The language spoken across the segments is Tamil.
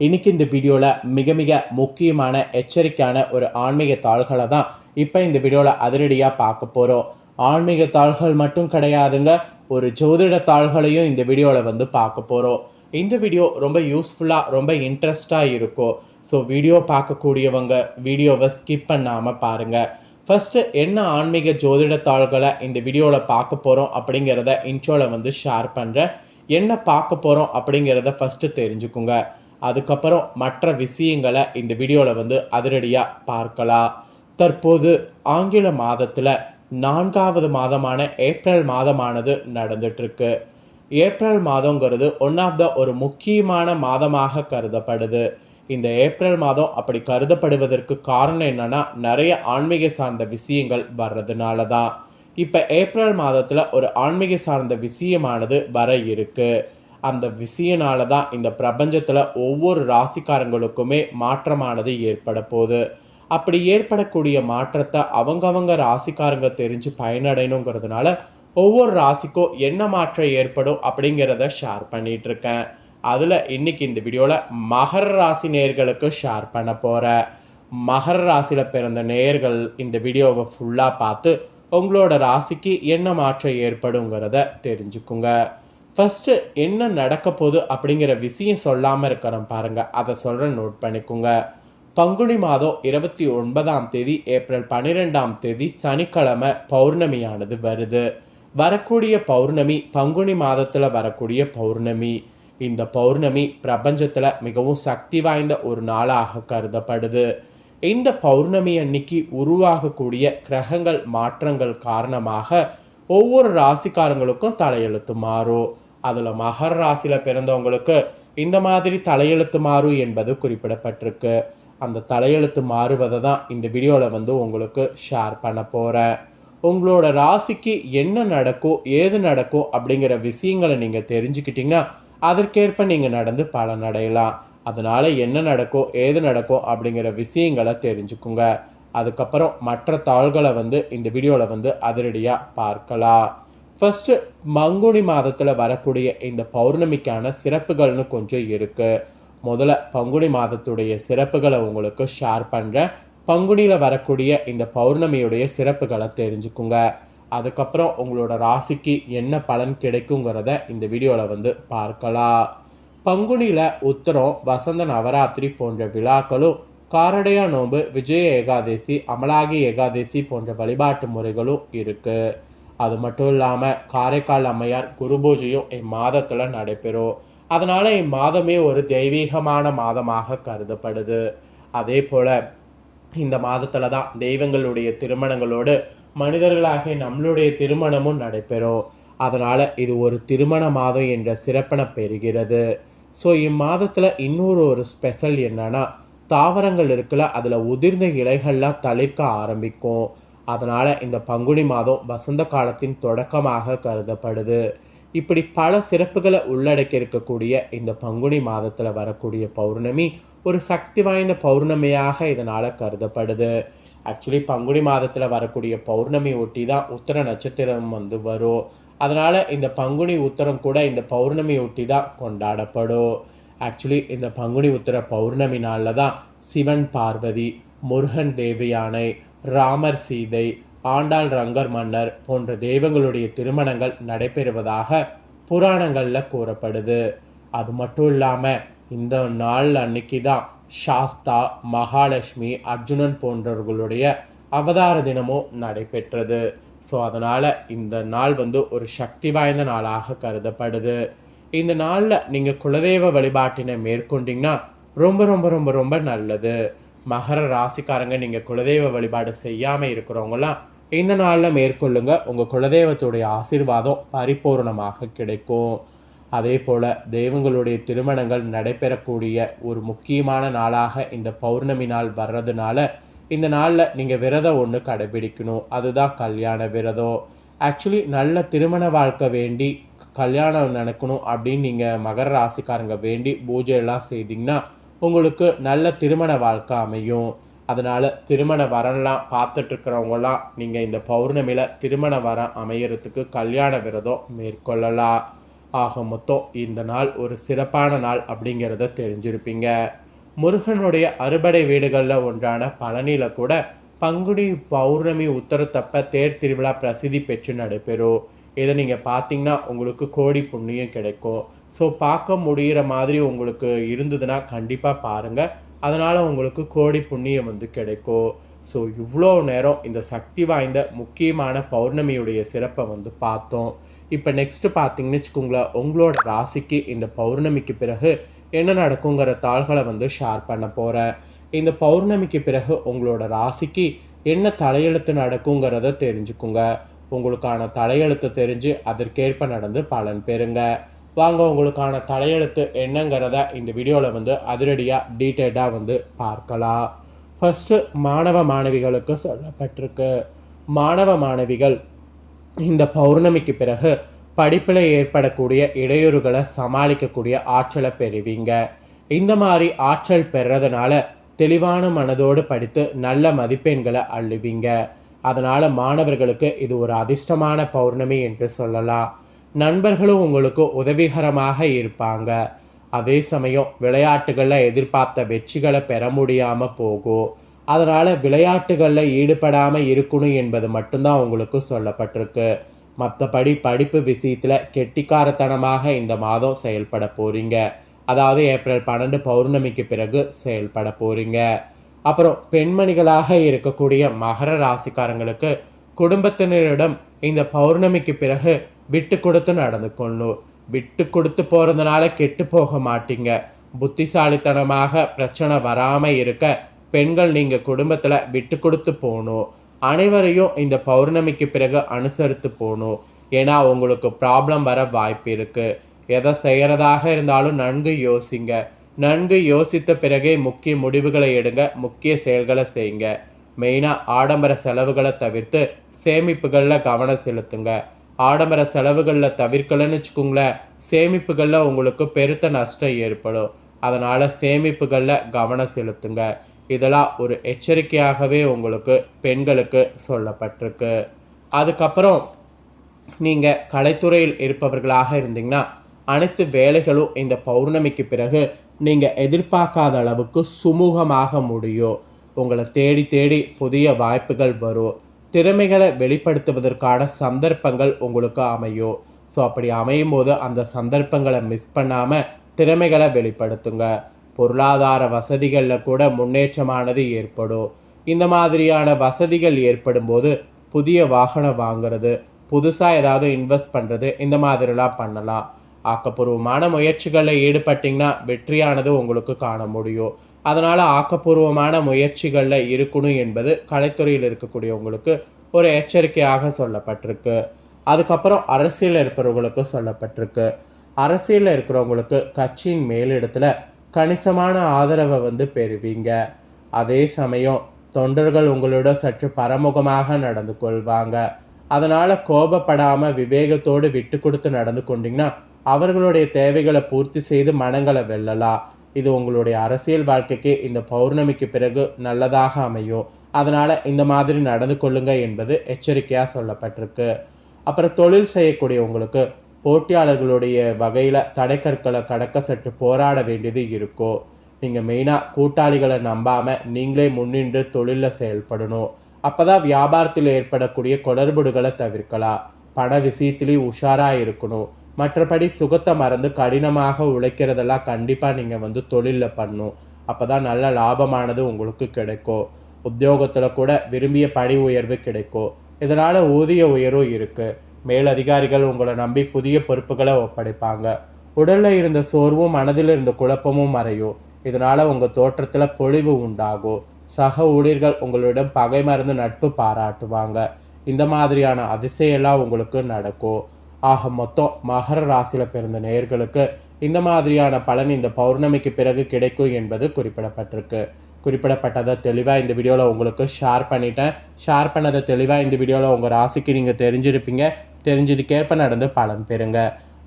இன்னைக்கு இந்த வீடியோவில் மிக மிக முக்கியமான எச்சரிக்கையான ஒரு ஆன்மீக தாள்களை தான் இப்போ இந்த வீடியோவில் அதிரடியாக பார்க்க போகிறோம். ஆன்மீக தாள்கள் மட்டும் கிடையாதுங்க, ஒரு ஜோதிட தாள்களையும் இந்த வீடியோவில் பார்க்க போகிறோம். இந்த வீடியோ ரொம்ப யூஸ்ஃபுல்லாக ரொம்ப இன்ட்ரெஸ்டாக இருக்கும். ஸோ வீடியோ பார்க்கக்கூடியவங்க வீடியோவை ஸ்கிப் பண்ணாமல் பாருங்கள். ஃபஸ்ட்டு என்ன ஆன்மீக ஜோதிட தாள்களை இந்த வீடியோவில் பார்க்க போகிறோம் அப்படிங்கிறத இன்ட்ரோவில் ஷேர் பண்ணுறேன். என்ன பார்க்க போகிறோம் அப்படிங்கிறத ஃபஸ்ட்டு தெரிஞ்சுக்குங்க. அதுக்கப்புறம் மற்ற விஷயங்களை இந்த வீடியோவில் அதிரடியாக பார்க்கலாம். தற்போது ஆங்கில மாதத்தில் 4வது மாதமான ஏப்ரல் மாதமானது நடந்துட்டுருக்கு. ஏப்ரல் மாதங்கிறது ஒரு முக்கியமான மாதமாக கருதப்படுது. இந்த ஏப்ரல் மாதம் அப்படி கருதப்படுவதற்கு காரணம் என்னன்னா, நிறைய ஆன்மீக சார்ந்த விஷயங்கள் வர்றதுனால தான். இப்போ ஏப்ரல் மாதத்தில் ஒரு ஆன்மீக சார்ந்த விஷயமானது வர இருக்கு. அந்த விஷயனால தான் இந்த பிரபஞ்சத்தில் ஒவ்வொரு ராசிக்காரங்களுக்குமே மாற்றமானது ஏற்பட போகுது. அப்படி ஏற்படக்கூடிய மாற்றத்தை அவங்கவங்க ராசிக்காரங்க தெரிஞ்சு பயனடையணுங்கிறதுனால ஒவ்வொரு ராசிக்கும் என்ன மாற்றம் ஏற்படும் அப்படிங்கிறத ஷேர் பண்ணிட்டு இருக்கேன். அதில் இன்னைக்கு இந்த வீடியோவில் மகர ராசி நேயர்களுக்கு ஷேர் பண்ண போகிறேன். மகர ராசியில் பிறந்த நேயர்கள் இந்த வீடியோவை ஃபுல்லாக பார்த்து உங்களோட ராசிக்கு என்ன மாற்றம் ஏற்படுங்கிறத தெரிஞ்சுக்குங்க. ஃபஸ்ட்டு என்ன நடக்க போகுது அப்படிங்கிற விஷயம் சொல்லாமல் இருக்கிறோம் பாருங்கள், அதை சொல்கிற நோட் பண்ணிக்கோங்க. பங்குனி மாதம் 29ஆம் தேதி ஏப்ரல் 12ஆம் தேதி சனிக்கிழமை பௌர்ணமியானது வருது. வரக்கூடிய பௌர்ணமி பங்குனி மாதத்தில் வரக்கூடிய பௌர்ணமி. இந்த பௌர்ணமி பிரபஞ்சத்தில் மிகவும் சக்தி வாய்ந்த ஒரு நாளாக கருதப்படுது. இந்த பௌர்ணமி அன்னைக்கு உருவாகக்கூடிய கிரகங்கள் மாற்றங்கள் காரணமாக ஒவ்வொரு ராசிக்காரங்களுக்கும் தலையெழுத்து மாறும். அதில் மகர ராசியில் பிறந்தவங்களுக்கு இந்த மாதிரி தலையெழுத்து மாறும் என்பது குறிப்பிடப்பட்டிருக்கு. அந்த தலையெழுத்து மாறுவதை தான் இந்த வீடியோவில் உங்களுக்கு ஷேர் பண்ண போகிறேன். உங்களோட ராசிக்கு என்ன நடக்கும் ஏது நடக்கும் அப்படிங்கிற விஷயங்களை நீங்கள் தெரிஞ்சுக்கிட்டிங்கன்னா அதற்கேற்ப நீங்கள் நடந்து பலனடையலாம். அதனால் என்ன நடக்கும் ஏது நடக்கும் அப்படிங்கிற விஷயங்களை தெரிஞ்சுக்குங்க. அதுக்கப்புறம் மற்ற தாள்களை இந்த வீடியோவில் அதிரடியாக பார்க்கலாம். ஃபஸ்ட்டு பங்குனி மாதத்தில் வரக்கூடிய இந்த பௌர்ணமிக்கான சிறப்புகள்னு கொஞ்சம் இருக்குது. முதல்ல பங்குனி மாதத்துடைய சிறப்புகளை உங்களுக்கு ஷேர் பண்ணுறேன். பங்குனியில் வரக்கூடிய இந்த பௌர்ணமியுடைய சிறப்புகளை தெரிஞ்சுக்குங்க. அதுக்கப்புறம் உங்களோட ராசிக்கு என்ன பலன் கிடைக்குங்கிறத இந்த வீடியோவில் பார்க்கலாம். பங்குனியில் உத்தரம், வசந்த நவராத்திரி போன்ற விழாக்களும், காரடையா நோன்பு, விஜய ஏகாதசி, அமலாகி ஏகாதசி போன்ற வழிபாட்டு முறைகளும் இருக்குது. அது மட்டும் இல்லாமல் காரைக்கால் அம்மையார் குரு பூஜையும் இம்மாதத்தில் நடைபெறும். அதனால் இம்மாதமே ஒரு தெய்வீகமான மாதமாக கருதப்படுது. அதே போல் இந்த மாதத்தில் தான் தெய்வங்களுடைய திருமணங்களோடு மனிதர்களாகிய நம்மளுடைய திருமணமும் நடைபெறும். அதனால் இது ஒரு திருமண மாதம் என்ற சிறப்பினை பெறுகிறது. ஸோ இம்மாதத்தில் ஒரு ஸ்பெஷல் என்னன்னா, தாவரங்கள் இருக்குல்ல, அதில் உதிர்ந்த இலைகள்லாம் தளிர்க்க ஆரம்பிக்கும். அதனால் இந்த பங்குனி மாதம் வசந்த காலத்தின் தொடக்கமாக கருதப்படுது. இப்படி பல சிறப்புகளை உள்ளடக்கி இருக்கக்கூடிய இந்த பங்குனி மாதத்தில் வரக்கூடிய பௌர்ணமி ஒரு சக்தி வாய்ந்த பௌர்ணமியாக இதனால் கருதப்படுது. ஆக்சுவலி பங்குனி மாதத்தில் வரக்கூடிய பௌர்ணமி ஒட்டி தான் உத்தர நட்சத்திரம் வரும். அதனால் இந்த பங்குனி உத்தரம் கூட இந்த பௌர்ணமி ஒட்டி தான் கொண்டாடப்படும். ஆக்சுவலி இந்த பங்குனி உத்தர பௌர்ணமி நாளில் தான் சிவன் பார்வதி, முருகன் தேவயானை, ராமர் சீதை, ஆண்டாள் ரங்கர் மன்னர் போன்ற தெய்வங்களுடைய திருமணங்கள் நடைபெறுவதாக புராணங்களில் கூறப்படுது. அது மட்டும் இல்லாமல் இந்த நாள் அன்னைக்கு தான் சாஸ்தா, மகாலட்சுமி, அர்ஜுனன் போன்றவர்களுடைய அவதார தினமும் நடைபெற்றது. ஸோ அதனால் இந்த நாள் ஒரு சக்தி வாய்ந்த நாளாக கருதப்படுது. இந்த நாளில் நீங்கள் குலதெய்வ வழிபாட்டினை மேற்கொண்டிங்கன்னா ரொம்ப ரொம்ப ரொம்ப ரொம்ப நல்லது. மகர ராசிக்காரங்க நீங்கள் குலதெய்வ வழிபாடு செய்யாமல் இருக்கிறவங்களாம் இந்த நாளில் மேற்கொள்ளுங்க. உங்கள் குலதெய்வத்துடைய ஆசீர்வாதம் பரிபூர்ணமாக கிடைக்கும். அதே போல் தெய்வங்களுடைய திருமணங்கள் நடைபெறக்கூடிய ஒரு முக்கியமான நாளாக இந்த பௌர்ணமி நாள் வர்றதுனால இந்த நாளில் நீங்கள் விரதம் ஒன்று கடைபிடிக்கணும். அதுதான் கல்யாண விரதம். ஆக்சுவலி நல்ல திருமண வாழ்க்கை வேண்டி கல்யாணம் நடக்கணும் அப்படின்னு நீங்கள் மகர ராசிக்காரங்க வேண்டி பூஜையெல்லாம் செய்திங்கன்னா உங்களுக்கு நல்ல திருமண வாழ்க்கை அமையும். அதனால் திருமண வரன்லாம் பார்த்துட்ருக்கிறவங்களாம் நீங்கள் இந்த பௌர்ணமியில் திருமண வரம் அமையறதுக்கு கல்யாண விரதம் மேற்கொள்ளலாம். ஆக மொத்தம் இந்த நாள் ஒரு சிறப்பான நாள் அப்படிங்கிறத தெரிஞ்சிருப்பீங்க. முருகனுடைய அறுபடை வீடுகளில் ஒன்றான பழனியில் கூட பங்குனி பௌர்ணமி உத்தரத்தப்ப தேர் திருவிழா பிரசித்தி பெற்று நடைபெறும். இதை நீங்கள் பார்த்தீங்கன்னா உங்களுக்கு கோடி புண்ணியம் கிடைக்கும். ஸோ பார்க்க முடிகிற மாதிரி உங்களுக்கு இருந்ததுன்னா கண்டிப்பாக பாருங்கள். அதனால் உங்களுக்கு கோடி புண்ணியம் வந்து கிடைக்கும். ஸோ இவ்வளோ நேரம் இந்த சக்தி வாய்ந்த முக்கியமான பௌர்ணமியுடைய சிறப்பை வந்து பார்த்தோம். இப்போ நெக்ஸ்ட்டு பார்த்தீங்கன்னு வச்சுக்கோங்களேன், உங்களோட ராசிக்கு இந்த பௌர்ணமிக்கு பிறகு என்ன நடக்குங்கிற தாள்களை வந்து ஷேர் பண்ண போகிறேன். இந்த பௌர்ணமிக்கு பிறகு உங்களோட ராசிக்கு என்ன தலையெழுத்து நடக்குங்கிறத தெரிஞ்சுக்குங்க. உங்களுக்கான தலையெழுத்து தெரிஞ்சு அதற்கேற்ப நடந்து பலன் பெறுங்க. வாங்க உங்களுக்கான தலையெழுத்து என்னங்கிறத இந்த வீடியோவில் வந்து அதிரடியாக டீட்டெயில்டாக வந்து பார்க்கலாம். ஃபஸ்ட்டு மாணவ மாணவிகளுக்கு சொல்லப்பட்டிருக்கு. மாணவ மாணவிகள் இந்த பௌர்ணமிக்கு பிறகு படிப்பில் ஏற்படக்கூடிய இடையூறுகளை சமாளிக்கக்கூடிய ஆற்றலை பெறுவீங்க. இந்த மாதிரி ஆற்றல் பெறதுனால தெளிவான மனதோடு படித்து நல்ல மதிப்பெண்களை அள்ளுவீங்க. அதனால் மாணவர்களுக்கு இது ஒரு அதிர்ஷ்டமான பௌர்ணமி என்று சொல்லலாம். நண்பர்களும் உங்களுக்கு உதவிகரமாக இருப்பாங்க. அதே சமயம் விளையாட்டுகளில் எதிர்பார்த்த வெற்றிகளை பெற முடியாமல் போகும். அதனால் விளையாட்டுகளில் ஈடுபடாமல் இருக்கணும் என்பது மட்டும்தான் உங்களுக்கு சொல்லப்பட்டிருக்கு. மற்றபடி படிப்பு விஷயத்தில் கெட்டிக்காரத்தனமாக இந்த மாதம் செயல்பட போகிறீங்க. அதாவது ஏப்ரல் 12 பௌர்ணமிக்கு பிறகு செயல்பட போகிறீங்க. அப்புறம் பெண்மணிகளாக இருக்கக்கூடிய மகர ராசிக்காரங்களுக்கு குடும்பத்தினரிடம் இந்த பௌர்ணமிக்கு பிறகு விட்டு கொடுத்து நடந்து கொள்ளணும். விட்டு கொடுத்து போகிறதுனால கெட்டு போக மாட்டீங்க. புத்திசாலித்தனமாக பிரச்சனை வராமல் இருக்க பெண்கள் நீங்கள் குடும்பத்தில் விட்டு கொடுத்து போகணும். அனைவரையும் இந்த பௌர்ணமிக்கு பிறகு அனுசரித்து போகணும். ஏன்னா உங்களுக்கு ப்ராப்ளம் வர வாய்ப்பு இருக்குது. எதை செய்கிறதாக இருந்தாலும் நன்கு யோசிங்க. நன்கு யோசித்த பிறகே முக்கிய முடிவுகளை எடுங்க. முக்கிய செயல்களை செய்யுங்க. மெயினாக ஆடம்பர செலவுகளை தவிர்த்து சேமிப்புகளில் கவனம் செலுத்துங்க. ஆடம்பர செலவுகளில் தவிர்க்கலன்னு வச்சுக்கோங்களேன், சேமிப்புகளில் உங்களுக்கு பெருத்த நஷ்டம் ஏற்படும். அதனால் சேமிப்புகளில் கவனம் செலுத்துங்க. இதெல்லாம் ஒரு எச்சரிக்கையாகவே உங்களுக்கு பெண்களுக்கு சொல்லப்பட்டிருக்கு. அதுக்கப்புறம் நீங்கள் கலைத்துறையில் இருப்பவர்களாக இருந்தீங்கன்னா அனைத்து வேலைகளும் இந்த பௌர்ணமிக்கு பிறகு நீங்கள் எதிர்பார்க்காத அளவுக்கு சுமூகமாக முடியும். உங்களை தேடி தேடி புதிய வாய்ப்புகள் வரும். திறமைகளை வெளிப்படுத்துவதற்கான சந்தர்ப்பங்கள் உங்களுக்கு அமையும். ஸோ அப்படி அமையும் போது அந்த சந்தர்ப்பங்களை மிஸ் பண்ணாமல் திறமைகளை வெளிப்படுத்துங்க. பொருளாதார வசதிகளில் கூட முன்னேற்றமானது ஏற்படும். இந்த மாதிரியான வசதிகள் ஏற்படும் போது புதிய வாகனம் வாங்கிறது, புதுசாக ஏதாவது இன்வெஸ்ட் பண்ணுறது, இந்த மாதிரிலாம் பண்ணலாம். ஆக்கப்பூர்வமான முயற்சிகளில் ஈடுபட்டிங்கன்னா வெற்றியானது உங்களுக்கு காண முடியும். அதனால் ஆக்கப்பூர்வமான முயற்சிகளில் இருக்கணும் என்பது கலைத்துறையில் இருக்கக்கூடியவங்களுக்கு ஒரு எச்சரிக்கையாக சொல்லப்பட்டிருக்கு. அதுக்கப்புறம் அரசியலில் இருப்பவர்களுக்கு சொல்லப்பட்டிருக்கு. அரசியலில் இருக்கிறவங்களுக்கு கட்சியின் மேலிடத்தில் கணிசமான ஆதரவை வந்து பெறுவீங்க. அதே சமயம் தொண்டர்கள் உங்களோட சற்று பரமுகமாக நடந்து கொள்வாங்க. அதனால் கோபப்படாமல் விவேகத்தோடு விட்டு கொடுத்து நடந்து கொண்டீங்கன்னா அவர்களுடைய தேவைகளை பூர்த்தி செய்து மனங்களை வெல்லலாம். இது உங்களுடைய அரசியல் வாழ்க்கைக்கு இந்த பௌர்ணமிக்கு பிறகு நல்லதாக அமையும். அதனால் இந்த மாதிரி நடந்து கொள்ளுங்க என்பது எச்சரிக்கையாக சொல்லப்பட்டிருக்கு. அப்புறம் தொழில் செய்யக்கூடியவங்களுக்கு போட்டியாளர்களுடைய வகையில் தடைக்கற்களை கடக்க சற்று போராட வேண்டியது இருக்கும். நீங்கள் மெயினாக கூட்டாளிகளை நம்பாமல் நீங்களே முன்னின்று தொழிலில் செயல்படணும். அப்போ தான் வியாபாரத்தில் ஏற்படக்கூடிய குளறுபடுகளை தவிர்க்கலாம். பண விஷயத்துலேயும் உஷாராக இருக்கணும். மற்றபடி சுகத்தை மறந்து கடினமாக உழைக்கிறதெல்லாம் கண்டிப்பாக நீங்கள் வந்து தொழிலில் பண்ணணும். அப்போ தான் நல்ல லாபமானது உங்களுக்கு கிடைக்கும். உத்தியோகத்தில் கூட விரும்பிய பணி உயர்வு கிடைக்கும். இதனால் ஊதிய உயர்வும் இருக்குது. மேலதிகாரிகள் உங்களை நம்பி புதிய பொறுப்புகளை ஒப்படைப்பாங்க. உடலில் இருந்த சோர்வும் மனதில் இருந்த குழப்பமும் மறையும். இதனால் உங்கள் தோற்றத்தில் பொலிவு உண்டாகும். சக ஊழியர்கள் உங்களிடம் பகை மறந்து நட்பு பாராட்டுவாங்க. இந்த மாதிரியான அதிசயெல்லாம் உங்களுக்கு நடக்கும். ஆக மொத்தம் மகர ராசியில் பிறந்த நேயர்களுக்கு இந்த மாதிரியான பலன் இந்த பௌர்ணமிக்கு பிறகு கிடைக்கும் என்பது குறிப்பிடப்பட்டிருக்கு. குறிப்பிடப்பட்டதை தெளிவாக இந்த வீடியோவில் உங்களுக்கு ஷேர் பண்ணிட்டேன். ஷேர் பண்ணதை தெளிவாக இந்த வீடியோவில் உங்கள் ராசிக்கு நீங்கள் தெரிஞ்சிருப்பீங்க. தெரிஞ்சதுக்கேற்ப நடந்து பலன் பெறுங்க.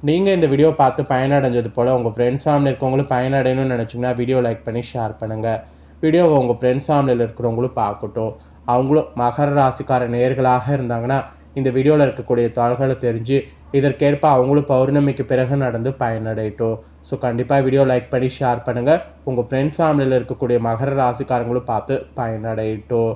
நீங்கள் இந்த வீடியோ பார்த்து பயனடைஞ்சது போல் உங்கள் ஃப்ரெண்ட்ஸ் ஃபேமிலி இருக்கவங்களும் பயனடையணும்னு நினச்சிங்கன்னா வீடியோ லைக் பண்ணி ஷேர் பண்ணுங்கள். வீடியோவை உங்கள் ஃப்ரெண்ட்ஸ் ஃபேமிலியில் இருக்கிறவங்களும் பார்க்கட்டும். அவங்களும் மகர ராசிக்கார நேயர்களாக இருந்தாங்கன்னா இந்த வீடியோவில் இருக்கக்கூடிய தாள்களை தெரிஞ்சு இதற்கேற்ப அவங்களும் பௌர்ணமிக்கு பிறகு நடந்து பயனடையட்டும். ஸோ கண்டிப்பாக வீடியோ லைக் பண்ணி ஷேர் பண்ணுங்கள். உங்கள் ஃப்ரெண்ட்ஸ் ஃபேமிலியில் இருக்கக்கூடிய மகர ராசிக்காரங்களும் பார்த்து பயனடையட்டும்.